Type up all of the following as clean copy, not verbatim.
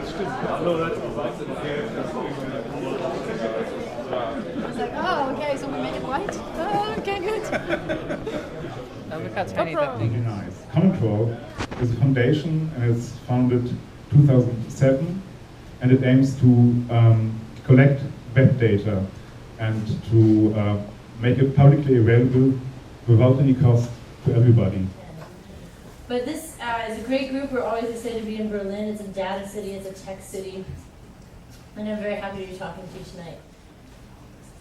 was like, oh, okay, so we make it white? Oh, okay, good. Look how tiny that thing is. Nice. Common Crawl is a foundation and it's founded 2007, and it aims to collect web data and to make it publicly available without any cost to everybody. But this is a great group. We're always excited to be in Berlin. It's a data city, it's a tech city. And I'm very happy to be talking to you tonight.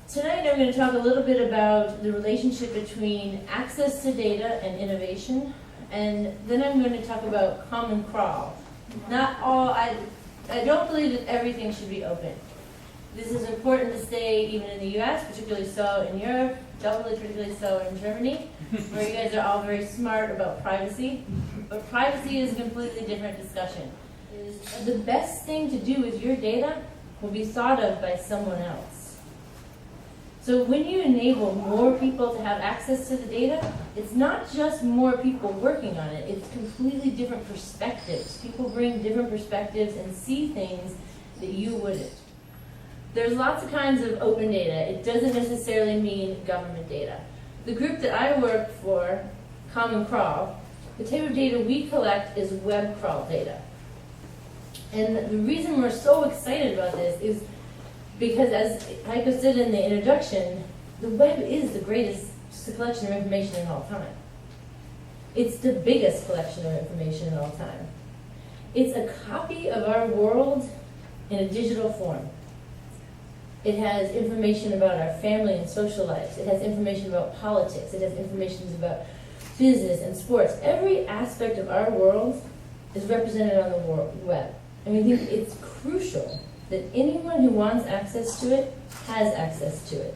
Tonight I'm going to talk a little bit about the relationship between access to data and innovation. And then I'm going to talk about Common Crawl. Not all, I don't believe that everything should be open. This is important to say even in the US, particularly so in Europe, doubly particularly so in Germany, where you guys are all very smart about privacy. But privacy is a completely different discussion. The best thing to do with your data will be thought of by someone else. So when you enable more people to have access to the data, it's not just more people working on it, it's completely different perspectives. People bring different perspectives and see things that you wouldn't. There's lots of kinds of open data. It doesn't necessarily mean government data. The group that I work for, Common Crawl, the type of data we collect is web crawl data. And the reason we're so excited about this is because, as Heiko said in the introduction, the web is the greatest collection of information in all time. It's the biggest collection of information in all time. It's a copy of our world in a digital form. It has information about our family and social lives. It has information about politics. It has information about business and sports. Every aspect of our world is represented on the web. And we think it's crucial that anyone who wants access to it has access to it.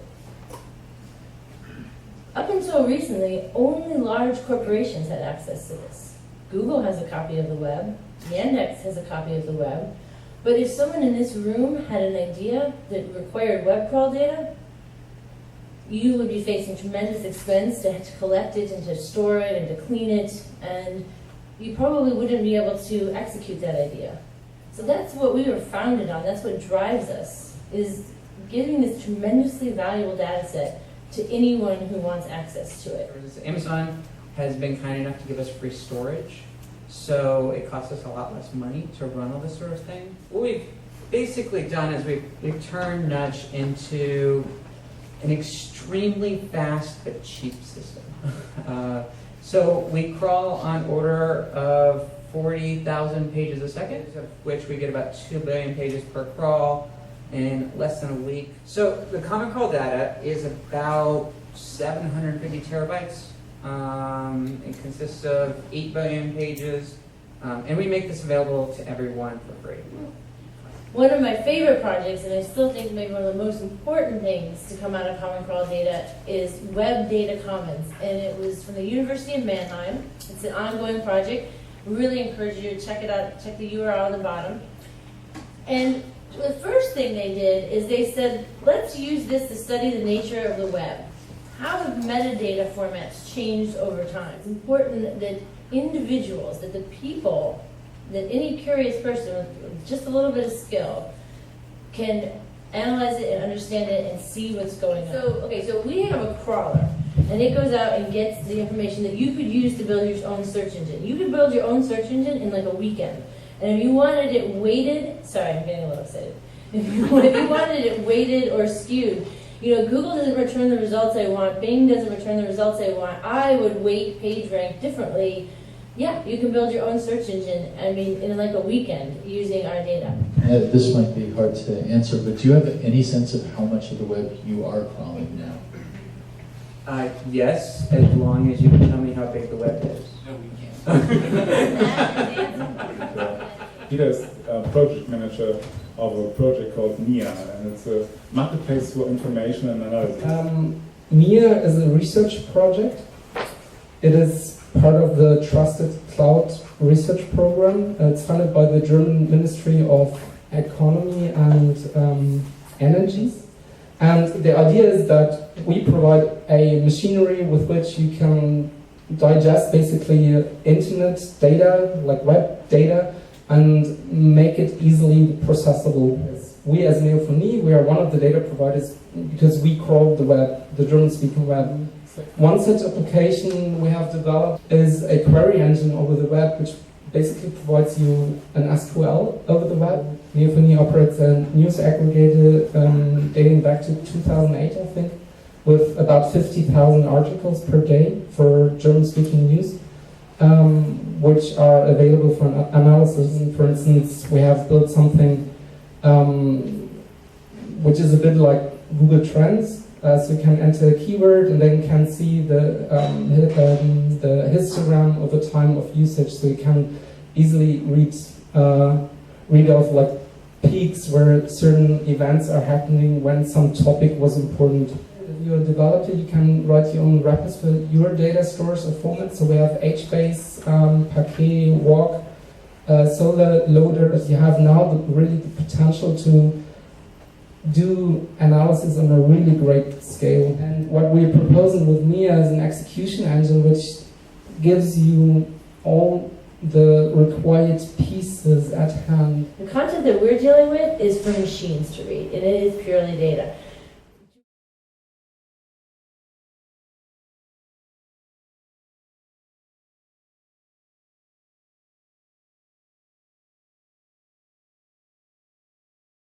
Up until recently, only large corporations had access to this. Google has a copy of the web. Yandex has a copy of the web. But if someone in this room had an idea that required web crawl data, you would be facing tremendous expense to collect it and to store it and to clean it, and you probably wouldn't be able to execute that idea. So that's what we were founded on. That's what drives us, is giving this tremendously valuable data set to anyone who wants access to it. Amazon has been kind enough to give us free storage, so it costs us a lot less money to run all this sort of thing. What we've basically done is we've turned Nudge into an extremely fast but cheap system. So we crawl on order of 40,000 pages a second, of which we get about 2 billion pages per crawl in less than a week. So the Common Crawl data is about 750 terabytes. It consists of 8 billion pages, and we make this available to everyone for free. One of my favorite projects, and I still think maybe one of the most important things to come out of Common Crawl data, is Web Data Commons. And it was from the University of Mannheim. It's an ongoing project. We really encourage you to check it out, check the URL on the bottom. And the first thing they did is they said, let's use this to study the nature of the web. How have metadata formats changed over time? It's important that individuals, that the people, that any curious person with just a little bit of skill can analyze it and understand it and see what's going on. So we have a crawler, and it goes out and gets the information that you could use to build your own search engine. You could build your own search engine in like a weekend. And if you wanted it weighted, sorry, I'm getting a little excited. If you wanted it weighted or skewed, you know, Google doesn't return the results I want, Bing doesn't return the results I want, I would weight PageRank differently. Yeah, you can build your own search engine, I mean, in like a weekend using our data. This might be hard to answer, but do you have any sense of how much of the web you are crawling now? Yes, as long as you can tell me how big the web is. No, we can't. Peter's project manager of a project called NIA, and it's a marketplace for information and analysis. NIA is a research project. It is part of the Trusted Cloud Research Program. It's funded by the German Ministry of Economy and Energy. And the idea is that we provide a machinery with which you can digest basically internet data, like web data, and make it easily processable. We as neofonie, we are one of the data providers because we crawl the web, the German-speaking web. One such application we have developed is a query engine over the web, which basically provides you an SQL over the web. Neofonie operates a news aggregator dating back to 2008, I think, with about 50,000 articles per day for German-speaking news, which are available for analysis. And for instance, we have built something which is a bit like Google Trends. So you can enter a keyword and then you can see the histogram over time of usage. So you can easily read off like peaks where certain events are happening when some topic was important. If you're a developer, you can write your own wrappers for your data stores or formats. So we have HBase, Parquet, Walk, Solar Loader. As you have now really the potential to do analysis on a really great scale. And what we're proposing with Mia is an execution engine which gives you all the required pieces at hand. The content that we're dealing with is for machines to read, and it is purely data.